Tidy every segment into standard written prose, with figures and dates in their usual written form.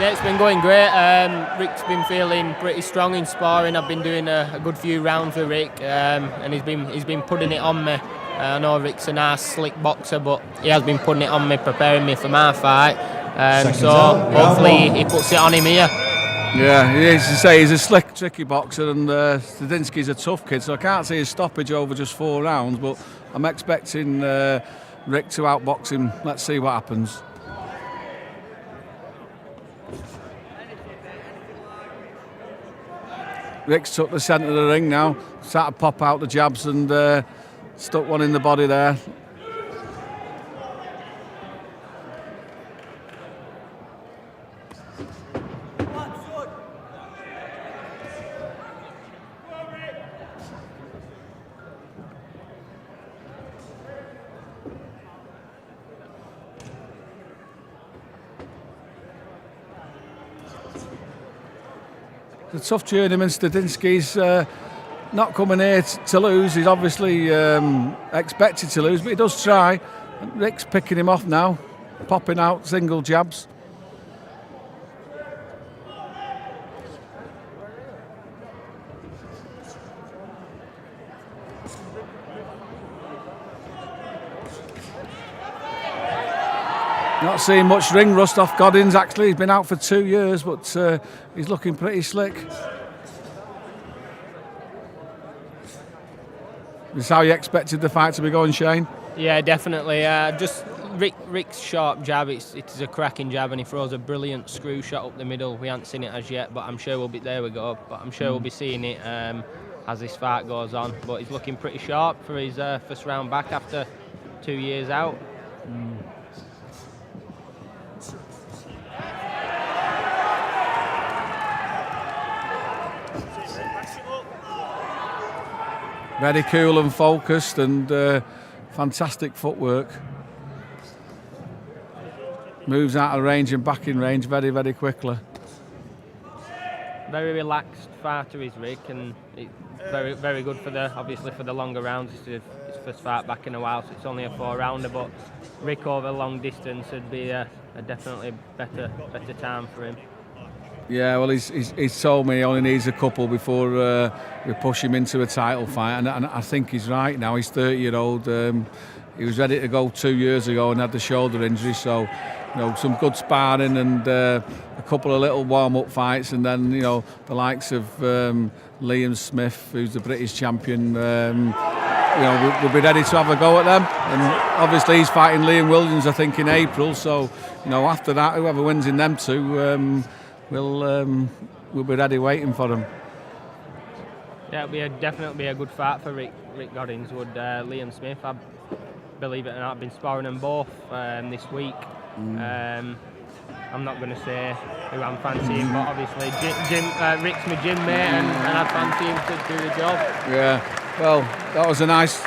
Yeah, it's been going great. Rick's been feeling pretty strong in sparring. I've been doing a good few rounds with Rick, and he's been putting it on me. I know Rick's a nice, slick boxer, but he has been putting it on me, preparing me for my fight. So hopefully he puts it on him here. Yeah, he is to say he's a slick, tricky boxer, and Studzinski's a tough kid, so I can't see his stoppage over just 4 rounds, but I'm expecting Rick to outbox him. Let's see what happens. Rick's took the centre of the ring now, started to pop out the jabs and stuck one in the body there. It's a tough journeyman. Studzinski's not coming here to lose. He's obviously expected to lose, but he does try. And Rick's picking him off now, popping out single jabs. Not seeing much ring rust off Goddings, actually. He's been out for 2 years, but he's looking pretty slick. Is how you expected the fight to be going, Shane? Yeah, definitely. Just Rick's sharp jab, it's a cracking jab, and he throws a brilliant screw shot up the middle. We haven't seen it as yet, but I'm sure we'll be, there we go, but I'm sure we'll be seeing it as this fight goes on. But he's looking pretty sharp for his first round back after 2 years out. Very cool and focused, and fantastic footwork. Moves out of range and back in range very, very quickly. Very relaxed fighter is Rick, and it's very, very good for obviously for the longer rounds. It's his first fight back in a while, so it's only a 4-rounder. But Rick over long distance would be a definitely better time for him. Yeah, well, he's told me he only needs a couple before we push him into a title fight, and I think he's right now. He's 30-year-old. He was ready to go 2 years ago and had the shoulder injury, so you know, some good sparring and a couple of little warm-up fights, and then you know the likes of Liam Smith, who's the British champion. You know, we'll be ready to have a go at them, and obviously he's fighting Liam Williams, I think, in April. So you know, after that, whoever wins in them two. We'll be ready waiting for them. Yeah, it'll definitely be a good fight for Rick Goddings. Would Liam Smith? I believe it or not, I've been sparring them both this week. I'm not going to say who I'm fancying, but obviously Rick's my gym mate, and I fancy him to do the job. Yeah, well, that was a nice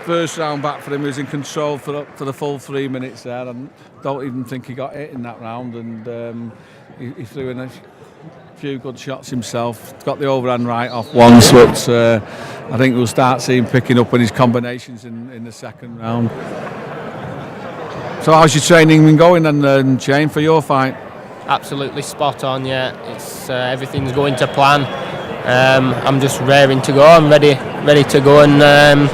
first round back for him. He was in control for the full 3 minutes there, and don't even think he got hit in that round, and he threw in a few good shots himself. Got the overhand right off once, but I think we'll start seeing picking up on his combinations in the second round. So how's your training been going then, Shane, for your fight? Absolutely spot on, yeah. It's everything's going to plan. I'm just raring to go. I'm ready to go and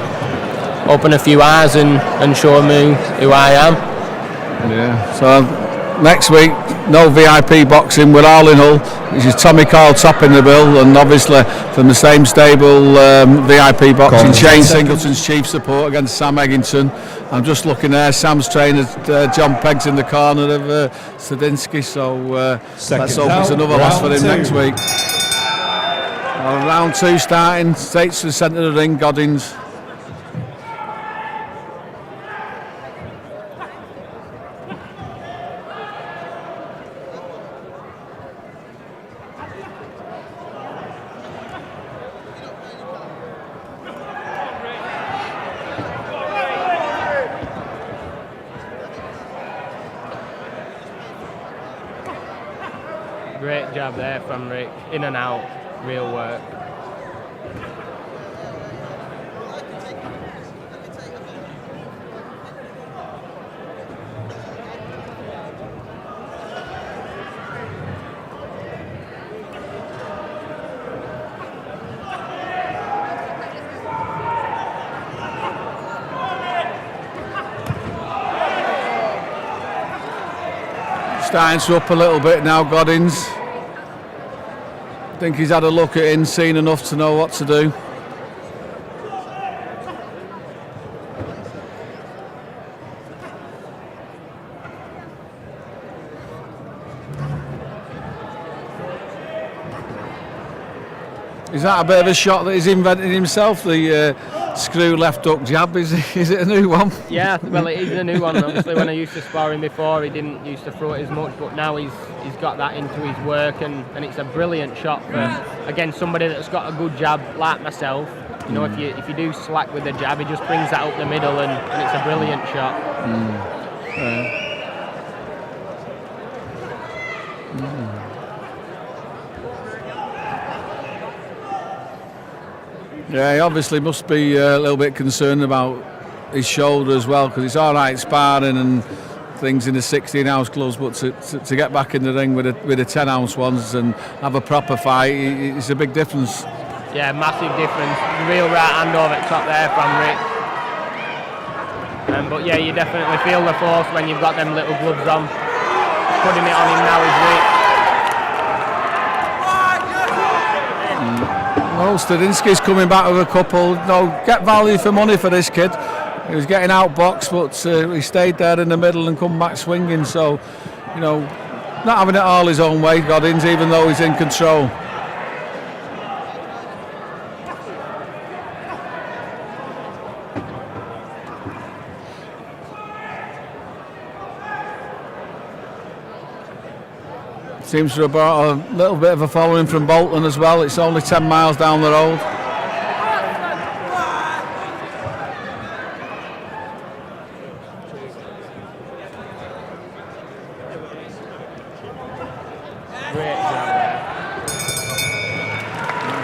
open a few eyes and show them who I am. Yeah, so next week, no VIP boxing. We're all in Hull. This is Tommy Cole topping the bill, and obviously from the same stable, VIP boxing. Shane Singleton's chief support against Sam Eggington. I'm just looking there. Sam's trainer, John Pegg's in the corner of Studzinski. So let's hope it's another loss for him next week. Round 2 starting. Straight to the centre of the ring. Goddings. Great jab there from Rick, in and out, real work. starting to up a little bit now, Goddings. I think he's had a look at it, seen enough to know what to do. Is that a bit of a shot that he's invented himself, the screw left hook jab? Is it a new one? Yeah, well, it is a new one. Obviously, when I used to spar him before, he didn't used to throw it as much, but now he's got that into his work, and it's a brilliant shot for, again, somebody that's got a good jab like myself. You know, if you do slack with the jab, he just brings that up the middle, and it's a brilliant shot. Yeah, he obviously must be a little bit concerned about his shoulder as well, because it's all right sparring and things in the 16-ounce gloves, but to get back in the ring with the 10-ounce ones and have a proper fight, it's a big difference. Yeah, massive difference. Real right hand over the top there from Rick. But yeah, you definitely feel the force when you've got them little gloves on. Putting it on him now is Rick. Well, Studzinski's coming back with a couple. No, get value for money for this kid. He was getting outboxed, but he stayed there in the middle and come back swinging. So, you know, not having it all his own way, Goddings, even though he's in control. Seems to have brought a little bit of a following from Bolton as well. It's only 10 miles down the road.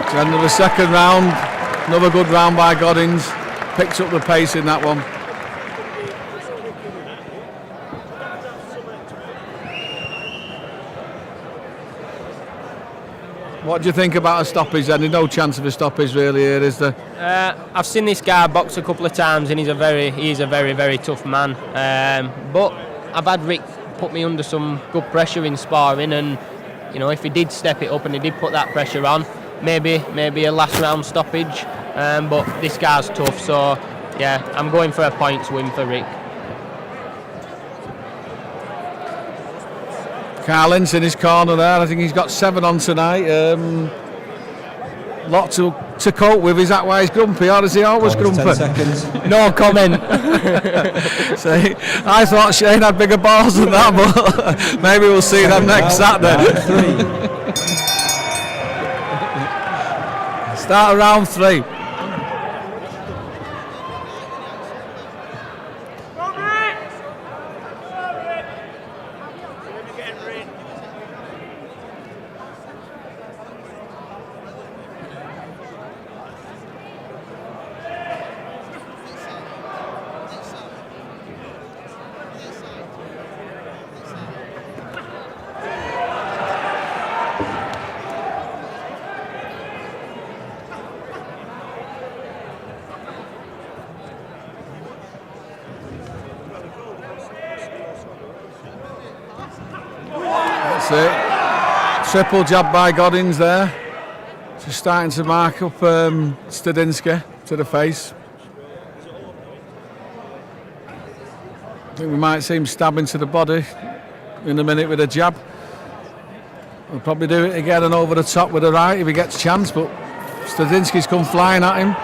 It's the end of the second round. Another good round by Goddings. Picks up the pace in that one. What do you think about a stoppage then? There's no chance of a stoppage really here, is there? I've seen this guy box a couple of times, and he's a very, very tough man. But I've had Rick put me under some good pressure in sparring, and you know, if he did step it up and he did put that pressure on, maybe a last round stoppage. But this guy's tough, so yeah, I'm going for a points win for Rick. Carlin's in his corner there. I think he's got 7 on tonight. Lot to cope with. Is that why he's grumpy, or is he always grumpy? 10 seconds. No comment. See, I thought Shane had bigger balls than that, but maybe we'll see them next Saturday. Start of round 3. Triple jab by Goddings there. Just starting to mark up Studzinski to the face. I think we might see him stabbing to the body in a minute with a jab. We'll probably do it again and over the top with a right if he gets a chance, but Studzinski's come flying at him.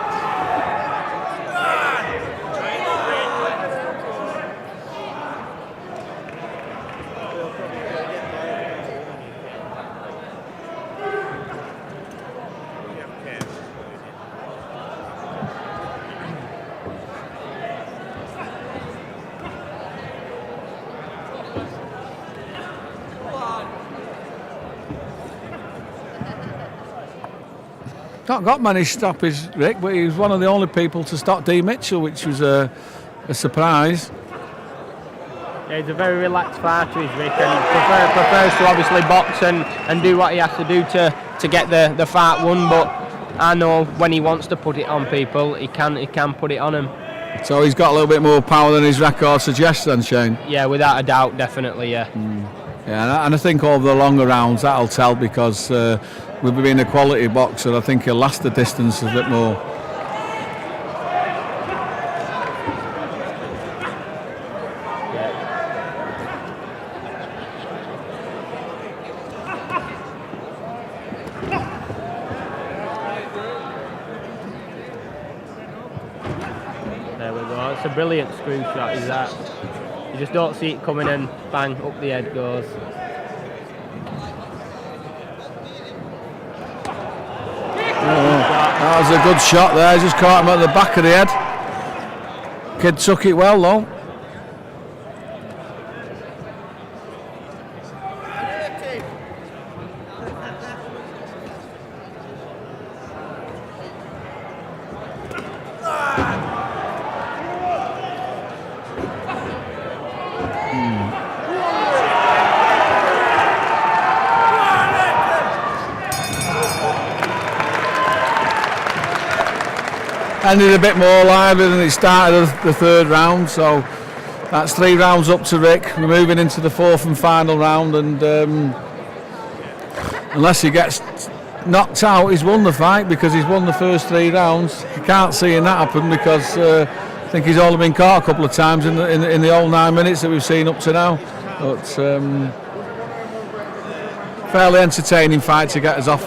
Not got many stoppages, Rick, but he was one of the only people to stop D. Mitchell, which was a surprise. Yeah, he's a very relaxed fighter, is Rick, and he prefers to obviously box and do what he has to do to get the fight won. But I know when he wants to put it on people, he can put it on them. So he's got a little bit more power than his record suggests then, Shane? Yeah, without a doubt, definitely, yeah. Yeah, and I think over the longer rounds that'll tell, because with him being a quality boxer, I think he'll last the distance a bit more. There we go. It's a brilliant screw shot, is that? You just don't see it coming, and bang, up the head goes. That was a good shot there, just caught him at the back of the head. Kid took it well though. Ended a bit more lively than it started the third round, so that's 3 rounds up to Rick. We're moving into the 4th and final round, and unless he gets knocked out, he's won the fight, because he's won the first 3 rounds. You can't see that happen, because I think he's only been caught a couple of times in the whole 9 minutes that we've seen up to now. But fairly entertaining fight to get us off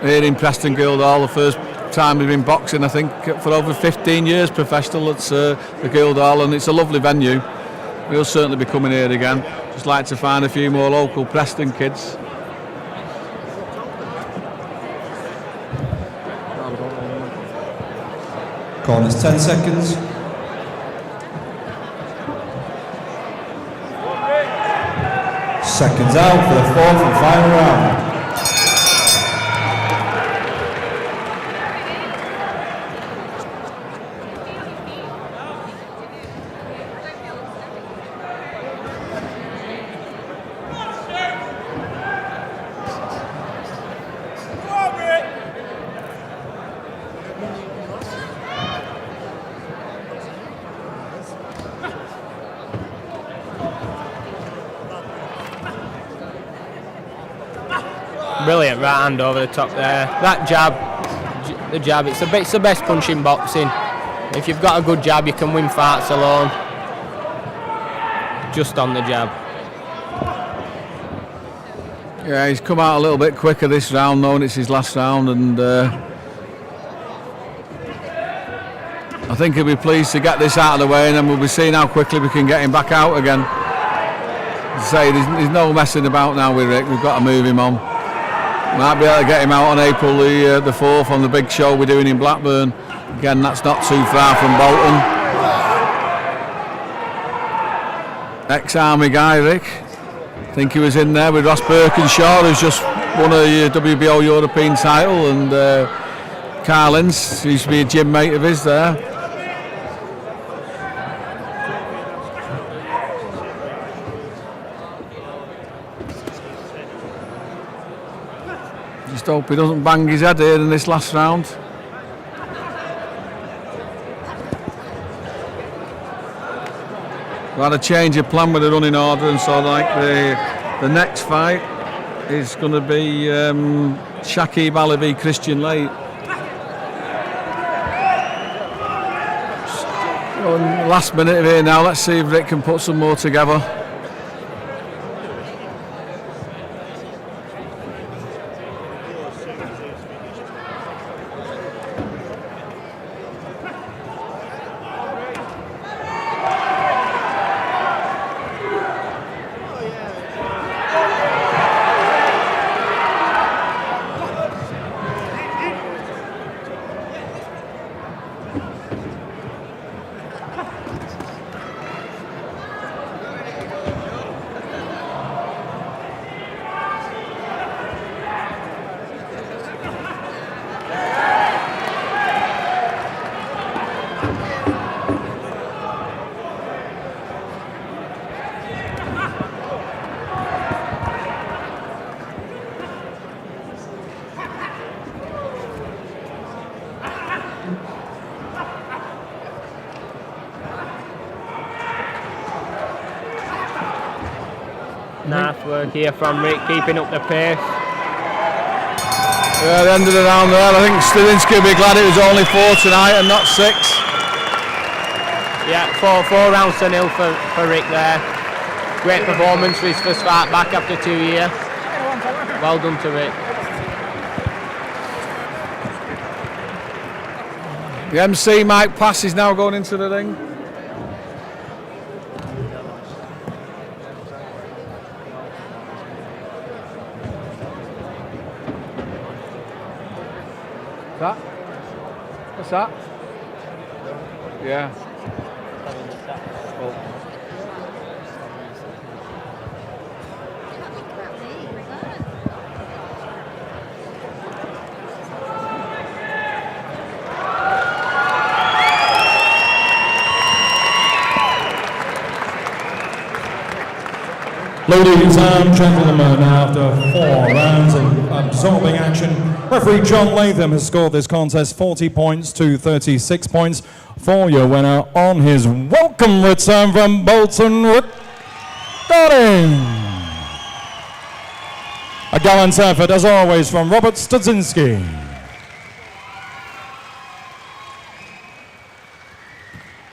here in Preston Guildhall. The first time we've been boxing, I think, for over 15 years professional. It's the Guildhall, and it's a lovely venue. We'll certainly be coming here again. Just like to find a few more local Preston kids. Corners 10 seconds. Seconds out for the 4th and final round. Brilliant right hand over the top there. That jab, the jab, it's the best punch in boxing. If you've got a good jab, you can win fights alone. Just on the jab. Yeah, he's come out a little bit quicker this round, knowing it's his last round, and I think he'll be pleased to get this out of the way, and then we'll be seeing how quickly we can get him back out again. As I say, there's no messing about now with Rick. We've got to move him on. Might be able to get him out on April the 4th on the big show we're doing in Blackburn. Again, that's not too far from Bolton. Ex-Army guy, Rick. I think he was in there with Ross Birkinshaw, who's just won a WBO European title, and Carl Ince, who used to be a gym mate of his there. Just hope he doesn't bang his head here in this last round. We had a change of plan with the running order, and so like the next fight is going to be Shakib Ali v Christian Late. Last minute of here now. Let's see if Rick can put some more together. work here from Rick, keeping up the pace. Yeah, the end of the round there. I think Studzinski will be glad it was only 4 tonight and not 6. Yeah, 4 rounds to 0 for Rick there. Great performance for his first fight back after 2 years. Well done to Rick. The MC Mike Pass is now going into the ring. That? What's that? Yeah. Oh. Ladies and gentlemen, after 4 rounds of absorbing action, referee John Latham has scored this contest 40 points to 36 points for your winner on his welcome return from Bolton, Godding. A gallant effort, as always, from Robert Studzinski.